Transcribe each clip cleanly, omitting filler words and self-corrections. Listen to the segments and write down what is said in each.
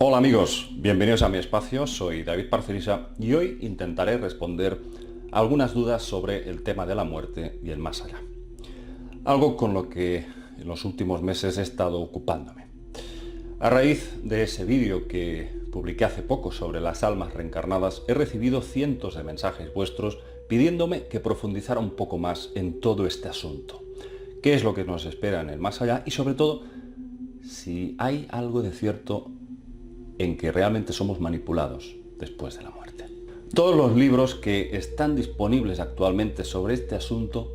Hola amigos, bienvenidos a mi espacio, soy David Parcerisa y hoy intentaré responder algunas dudas sobre el tema de la muerte y el más allá. Algo con lo que en los últimos meses he estado ocupándome. A raíz de ese vídeo que publiqué hace poco sobre las almas reencarnadas, he recibido cientos de mensajes vuestros pidiéndome que profundizara un poco más en todo este asunto. ¿Qué es lo que nos espera en el más allá? Y sobre todo, si hay algo de cierto en que realmente somos manipulados después de la muerte. Todos los libros que están disponibles actualmente sobre este asunto,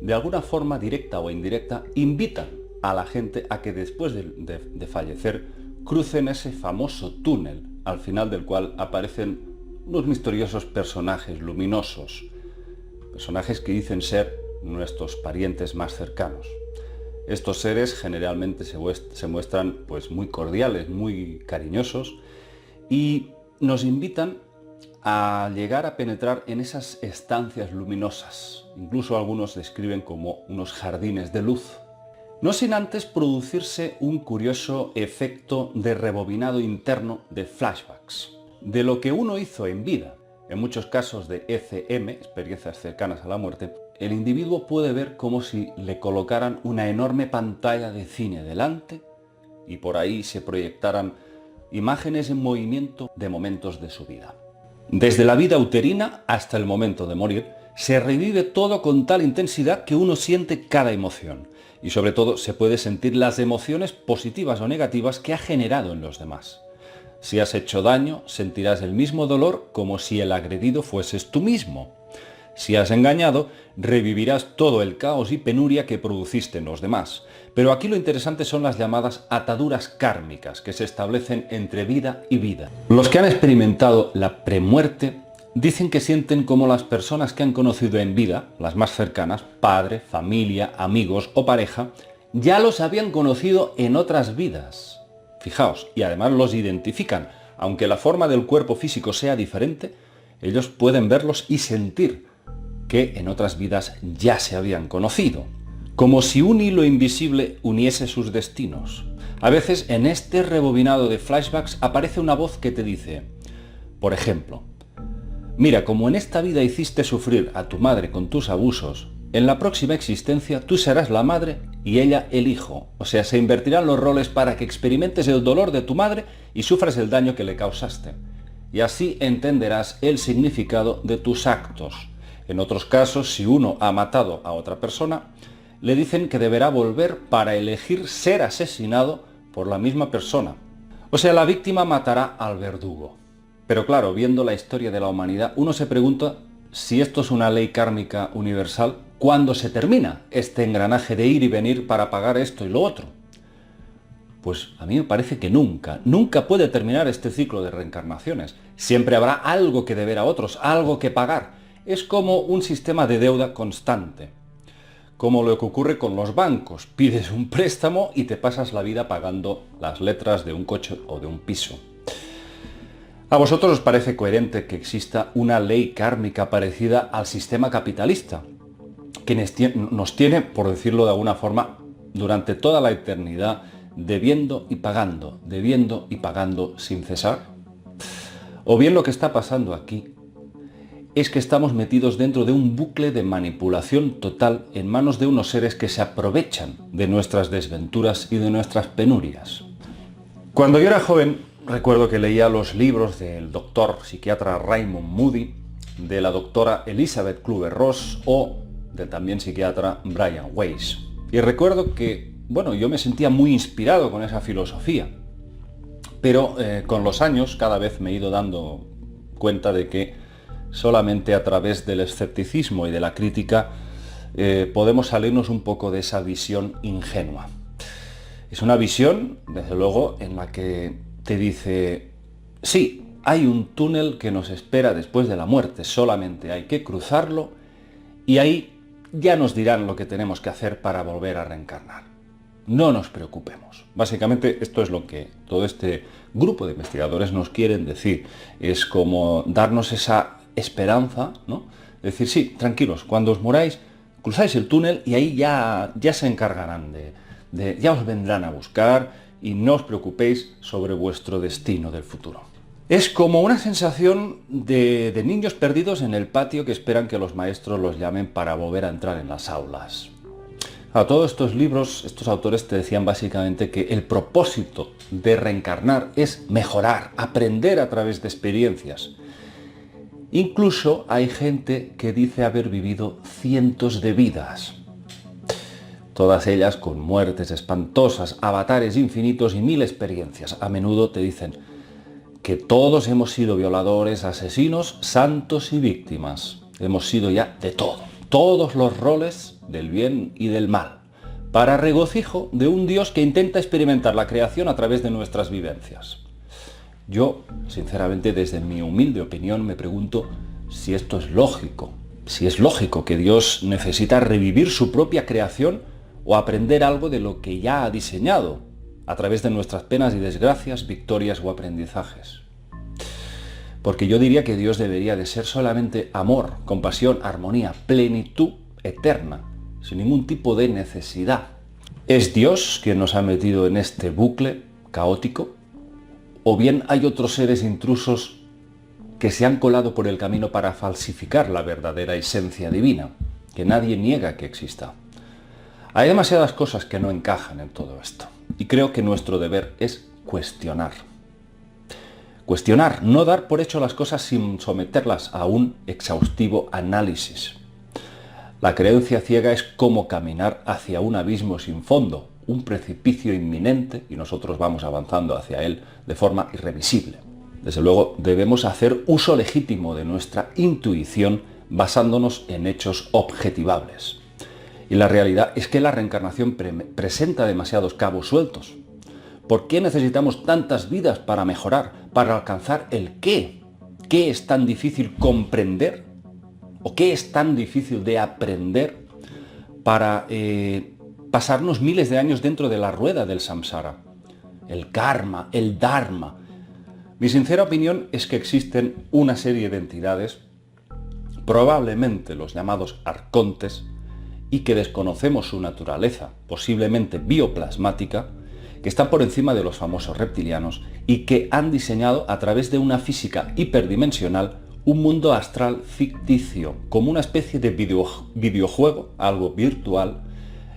de alguna forma directa o indirecta, invitan a la gente a que después de fallecer crucen ese famoso túnel, al final del cual aparecen unos misteriosos personajes luminosos, personajes que dicen ser nuestros parientes más cercanos. Estos seres generalmente se muestran pues muy cordiales, muy cariñosos y nos invitan a llegar a penetrar en esas estancias luminosas. Incluso algunos describen como unos jardines de luz. No sin antes producirse un curioso efecto de rebobinado interno de flashbacks, de lo que uno hizo en vida. En muchos casos de ECM, experiencias cercanas a la muerte, el individuo puede ver como si le colocaran una enorme pantalla de cine delante y por ahí se proyectaran imágenes en movimiento de momentos de su vida. Desde la vida uterina hasta el momento de morir, se revive todo con tal intensidad que uno siente cada emoción y sobre todo se puede sentir las emociones positivas o negativas que ha generado en los demás. Si has hecho daño, sentirás el mismo dolor como si el agredido fueses tú mismo. Si has engañado, revivirás todo el caos y penuria que produciste en los demás. Pero aquí lo interesante son las llamadas ataduras kármicas que se establecen entre vida y vida. Los que han experimentado la premuerte dicen que sienten como las personas que han conocido en vida, las más cercanas, padre, familia, amigos o pareja, ya los habían conocido en otras vidas. Fijaos, y además los identifican. Aunque la forma del cuerpo físico sea diferente, ellos pueden verlos y sentir que en otras vidas ya se habían conocido, como si un hilo invisible uniese sus destinos. A veces en este rebobinado de flashbacks aparece una voz que te dice, por ejemplo, mira, como en esta vida hiciste sufrir a tu madre con tus abusos, en la próxima existencia tú serás la madre y ella el hijo. O sea, se invertirán los roles para que experimentes el dolor de tu madre y sufras el daño que le causaste. Y así entenderás el significado de tus actos. En otros casos, si uno ha matado a otra persona, le dicen que deberá volver para elegir ser asesinado por la misma persona. O sea, la víctima matará al verdugo. Pero claro, viendo la historia de la humanidad, uno se pregunta si esto es una ley kármica universal, ¿cuándo se termina este engranaje de ir y venir para pagar esto y lo otro? Pues a mí me parece que nunca puede terminar este ciclo de reencarnaciones. Siempre habrá algo que deber a otros, algo que pagar. Es como un sistema de deuda constante, como lo que ocurre con los bancos. Pides un préstamo y te pasas la vida pagando las letras de un coche o de un piso. ¿A vosotros os parece coherente que exista una ley kármica parecida al sistema capitalista, que nos tiene, por decirlo de alguna forma, durante toda la eternidad, debiendo y pagando sin cesar? O bien lo que está pasando aquí es que estamos metidos dentro de un bucle de manipulación total en manos de unos seres que se aprovechan de nuestras desventuras y de nuestras penurias. Cuando yo era joven, recuerdo que leía los libros del doctor psiquiatra Raymond Moody, de la doctora Elizabeth Kübler-Ross o del también psiquiatra Brian Weiss. Y recuerdo que, yo me sentía muy inspirado con esa filosofía. Pero con los años cada vez me he ido dando cuenta de que solamente a través del escepticismo y de la crítica podemos salirnos un poco de esa visión ingenua. Es una visión, desde luego, en la que te dice, sí, hay un túnel que nos espera después de la muerte, solamente hay que cruzarlo y ahí ya nos dirán lo que tenemos que hacer para volver a reencarnar. No nos preocupemos. Básicamente esto es lo que todo este grupo de investigadores nos quieren decir. Es como darnos esa esperanza, ¿no? Decir, sí, tranquilos, cuando os muráis, cruzáis el túnel y ahí ya se encargarán ya os vendrán a buscar y no os preocupéis sobre vuestro destino del futuro. Es como una sensación de niños perdidos en el patio que esperan que los maestros los llamen para volver a entrar en las aulas. A todos estos libros, estos autores te decían básicamente que el propósito de reencarnar es mejorar, aprender a través de experiencias. Incluso hay gente que dice haber vivido cientos de vidas. Todas ellas con muertes espantosas, avatares infinitos y 1000 experiencias. A menudo te dicen que todos hemos sido violadores, asesinos, santos y víctimas. Hemos sido ya de todo. Todos los roles del bien y del mal, para regocijo de un Dios que intenta experimentar la creación a través de nuestras vivencias. Yo, sinceramente, desde mi humilde opinión, me pregunto si esto es lógico. Si es lógico que Dios necesita revivir su propia creación o aprender algo de lo que ya ha diseñado, a través de nuestras penas y desgracias, victorias o aprendizajes. Porque yo diría que Dios debería de ser solamente amor, compasión, armonía, plenitud eterna, sin ningún tipo de necesidad. ¿Es Dios quien nos ha metido en este bucle caótico? ¿O bien hay otros seres intrusos que se han colado por el camino para falsificar la verdadera esencia divina, que nadie niega que exista? Hay demasiadas cosas que no encajan en todo esto, y creo que nuestro deber es cuestionar. Cuestionar, no dar por hecho las cosas sin someterlas a un exhaustivo análisis. La creencia ciega es como caminar hacia un abismo sin fondo, un precipicio inminente, y nosotros vamos avanzando hacia él de forma irrevisible. Desde luego, debemos hacer uso legítimo de nuestra intuición basándonos en hechos objetivables. Y la realidad es que la reencarnación presenta demasiados cabos sueltos. ¿Por qué necesitamos tantas vidas para mejorar, para alcanzar el qué? ¿Qué es tan difícil comprender? ¿O qué es tan difícil de aprender para pasarnos miles de años dentro de la rueda del samsara? El karma, el dharma. Mi sincera opinión es que existen una serie de entidades, probablemente los llamados arcontes, y que desconocemos su naturaleza, posiblemente bioplasmática, que están por encima de los famosos reptilianos y que han diseñado a través de una física hiperdimensional un mundo astral ficticio, como una especie de videojuego, algo virtual,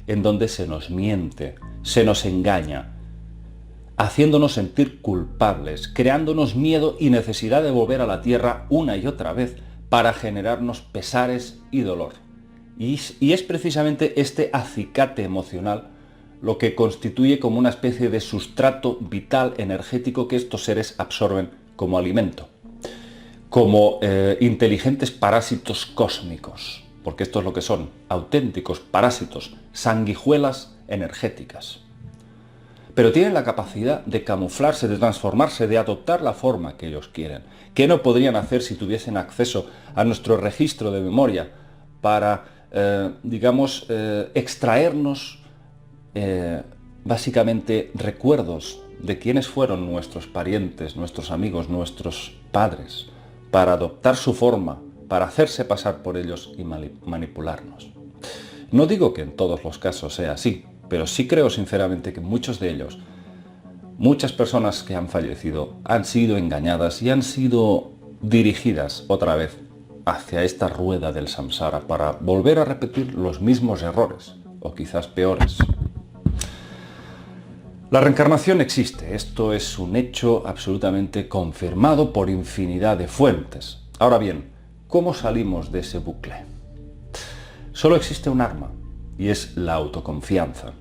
en donde se nos miente, se nos engaña, haciéndonos sentir culpables, creándonos miedo y necesidad de volver a la Tierra una y otra vez para generarnos pesares y dolor. Y es precisamente este acicate emocional lo que constituye como una especie de sustrato vital energético que estos seres absorben como alimento, como inteligentes parásitos cósmicos, porque esto es lo que son, auténticos parásitos, sanguijuelas energéticas. Pero tienen la capacidad de camuflarse, de transformarse, de adoptar la forma que ellos quieren, que no podrían hacer si tuviesen acceso a nuestro registro de memoria para, extraernos básicamente recuerdos de quiénes fueron nuestros parientes, nuestros amigos, nuestros padres, para adoptar su forma, para hacerse pasar por ellos y manipularnos. No digo que en todos los casos sea así, pero sí creo sinceramente que muchos de ellos, muchas personas que han fallecido, han sido engañadas y han sido dirigidas otra vez hacia esta rueda del samsara para volver a repetir los mismos errores, o quizás peores. La reencarnación existe, esto es un hecho absolutamente confirmado por infinidad de fuentes. Ahora bien, ¿cómo salimos de ese bucle? Solo existe un arma, y es la autoconfianza.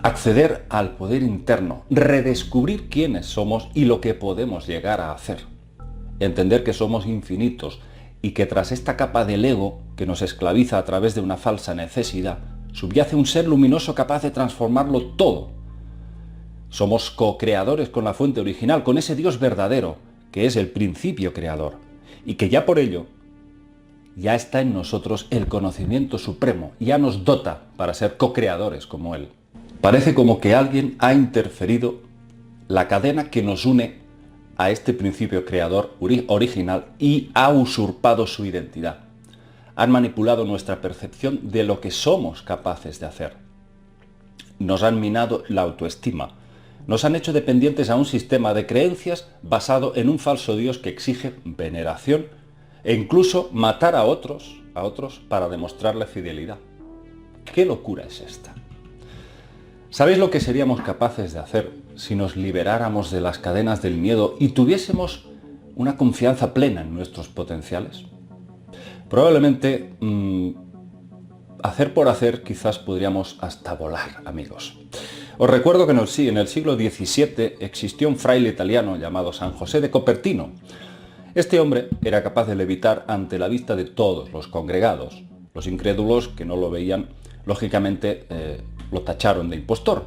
Acceder al poder interno, redescubrir quiénes somos y lo que podemos llegar a hacer. Entender que somos infinitos y que tras esta capa del ego que nos esclaviza a través de una falsa necesidad, subyace un ser luminoso capaz de transformarlo todo. Somos co-creadores con la fuente original, con ese Dios verdadero, que es el principio creador, y que ya por ello, ya está en nosotros el conocimiento supremo, ya nos dota para ser co-creadores como Él. Parece como que alguien ha interferido la cadena que nos une a este principio creador original y ha usurpado su identidad. Han manipulado nuestra percepción de lo que somos capaces de hacer. Nos han minado la autoestima Nos han hecho dependientes a un sistema de creencias basado en un falso Dios que exige veneración e incluso matar a otros para demostrarle fidelidad. ¿Qué locura es esta? ¿Sabéis lo que seríamos capaces de hacer si nos liberáramos de las cadenas del miedo y tuviésemos una confianza plena en nuestros potenciales? Probablemente, hacer por hacer, quizás podríamos hasta volar, amigos. Os recuerdo que en el siglo XVII existió un fraile italiano llamado San José de Copertino. Este hombre era capaz de levitar ante la vista de todos los congregados. Los incrédulos que no lo veían, lógicamente, lo tacharon de impostor.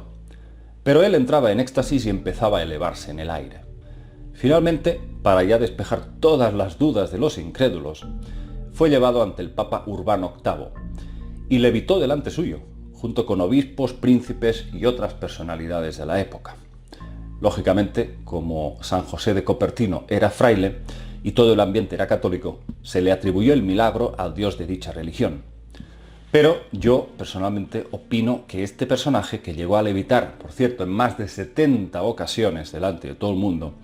Pero él entraba en éxtasis y empezaba a elevarse en el aire. Finalmente, para ya despejar todas las dudas de los incrédulos, fue llevado ante el Papa Urbano VIII y levitó delante suyo, junto con obispos, príncipes y otras personalidades de la época. Lógicamente, como San José de Copertino era fraile y todo el ambiente era católico, se le atribuyó el milagro al dios de dicha religión. Pero yo, personalmente, opino que este personaje, que llegó a levitar, por cierto, en más de 70 ocasiones delante de todo el mundo,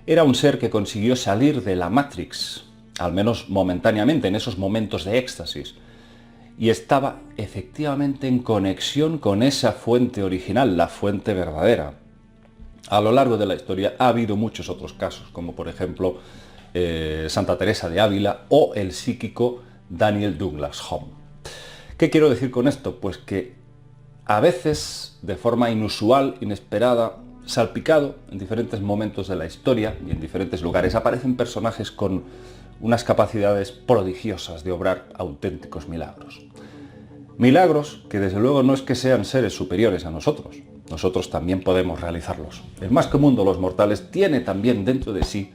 era un ser que consiguió salir de la Matrix, al menos momentáneamente, en esos momentos de éxtasis, y estaba efectivamente en conexión con esa fuente original, la fuente verdadera. A lo largo de la historia ha habido muchos otros casos, como por ejemplo Santa Teresa de Ávila o el psíquico Daniel Douglas Home. ¿Qué quiero decir con esto? Pues que a veces, de forma inusual, inesperada, salpicado en diferentes momentos de la historia y en diferentes lugares, aparecen personajes con unas capacidades prodigiosas de obrar auténticos milagros. Milagros que desde luego no es que sean seres superiores a nosotros. Nosotros también podemos realizarlos. El más común de los mortales tiene también dentro de sí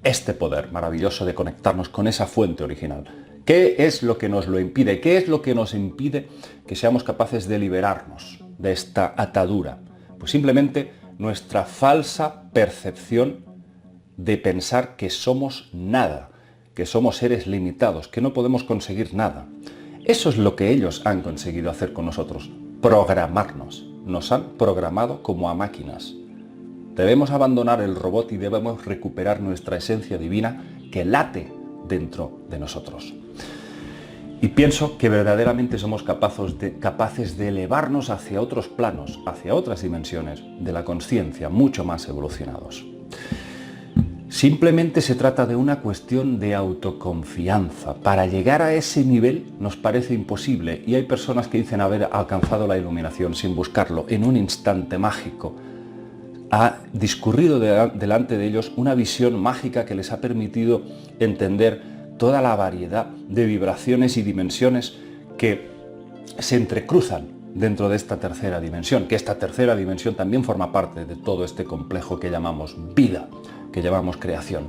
este poder maravilloso de conectarnos con esa fuente original. ¿Qué es lo que nos lo impide? ¿Qué es lo que nos impide que seamos capaces de liberarnos de esta atadura? Pues simplemente nuestra falsa percepción de pensar que somos nada, que somos seres limitados, que no podemos conseguir nada. Eso es lo que ellos han conseguido hacer con nosotros, programarnos. Nos han programado como a máquinas. Debemos abandonar el robot y debemos recuperar nuestra esencia divina que late dentro de nosotros. Y pienso que verdaderamente somos capaces de elevarnos hacia otros planos, hacia otras dimensiones de la conciencia, mucho más evolucionados. Simplemente se trata de una cuestión de autoconfianza. Para llegar a ese nivel nos parece imposible y hay personas que dicen haber alcanzado la iluminación sin buscarlo, en un instante mágico. Ha discurrido delante de ellos una visión mágica que les ha permitido entender toda la variedad de vibraciones y dimensiones que se entrecruzan dentro de esta tercera dimensión, que esta tercera dimensión también forma parte de todo este complejo que llamamos vida, que llamamos creación.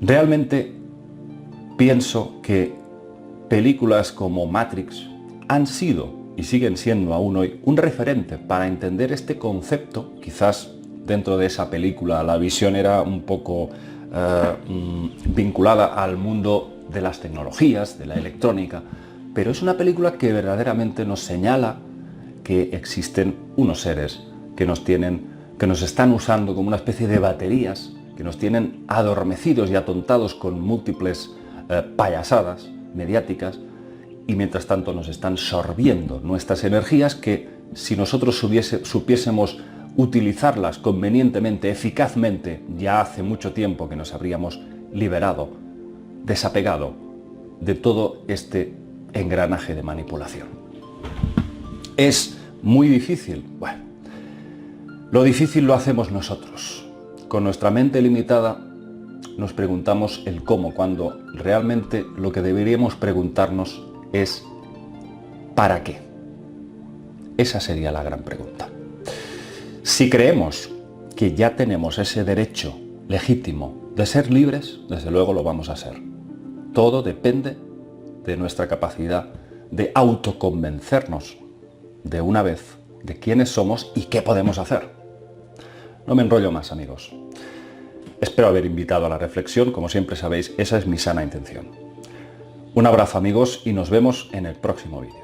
Realmente pienso que películas como Matrix han sido y siguen siendo aún hoy un referente para entender este concepto. Quizás dentro de esa película la visión era un poco vinculada al mundo de las tecnologías, de la electrónica, pero es una película que verdaderamente nos señala que existen unos seres que nos están usando como una especie de baterías, que nos tienen adormecidos y atontados con múltiples payasadas mediáticas, y mientras tanto nos están sorbiendo nuestras energías que, si nosotros supiésemos utilizarlas convenientemente, eficazmente, ya hace mucho tiempo que nos habríamos liberado, desapegado de todo este engranaje de manipulación. Es muy difícil. Bueno, lo difícil lo hacemos nosotros. Con nuestra mente limitada nos preguntamos el cómo, cuando realmente lo que deberíamos preguntarnos es ¿para qué? Esa sería la gran pregunta. Si creemos que ya tenemos ese derecho legítimo de ser libres, desde luego lo vamos a ser. Todo depende de nuestra capacidad de autoconvencernos de una vez de quiénes somos y qué podemos hacer. No me enrollo más, amigos. Espero haber invitado a la reflexión, como siempre sabéis, esa es mi sana intención. Un abrazo, amigos, y nos vemos en el próximo vídeo.